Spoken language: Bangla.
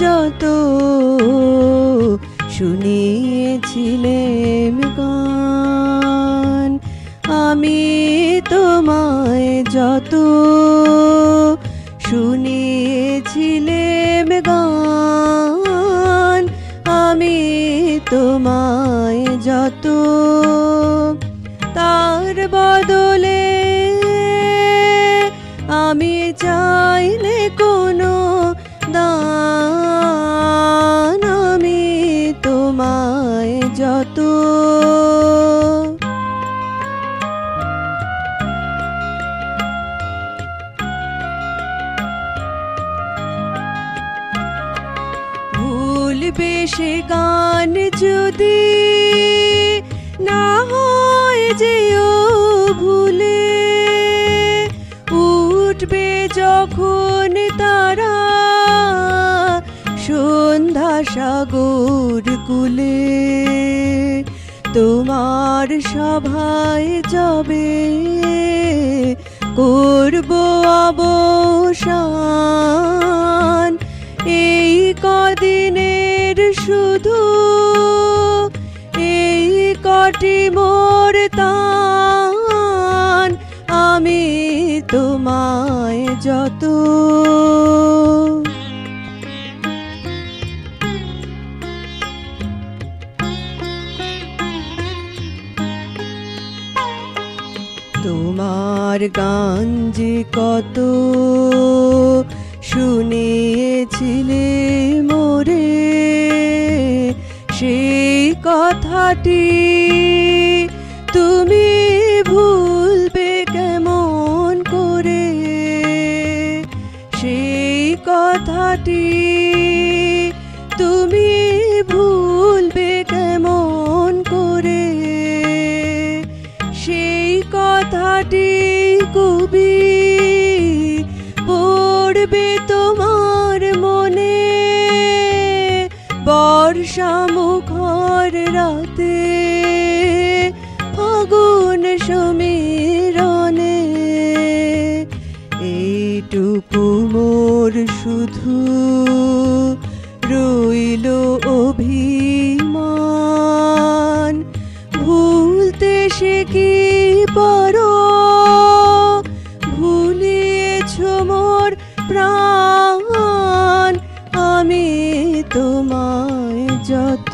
যত শুনিয়েছিলেম গান, আমি তোমায় যত শুনিয়েছিলেম গান, আমি তোমায় যত তার বদলে আমি চাইলে কোনো দান, আমি তোমায় যত ভুলবে সে গান যদি না হয় যেও ভুলে, উঠবে যখন তারা সন্ধ্যা সাগর কূলে, তোমার সভায় যাবে করব অবসান, এই কদিনের শুধু এই কটি মোর তান, আমি তোমায় যত তোমার গান যে কত শুনিয়েছিলে মোরে, সেই কথাটি তুমি ভুলবে কেমন করে, সেই কথাটি তুমি ভুলবে কেমন করে, সেই কথাটি কবি পড়বে তোমার মনে, বর্ষা মুখর রাতে ফাগুন সমীরণে, এইটুকু মোর শুধু রইল অভিমান, ভুলতে সে কি পারো, ভুলিয়েছ মোর প্রাণ, আমি তোমায় যত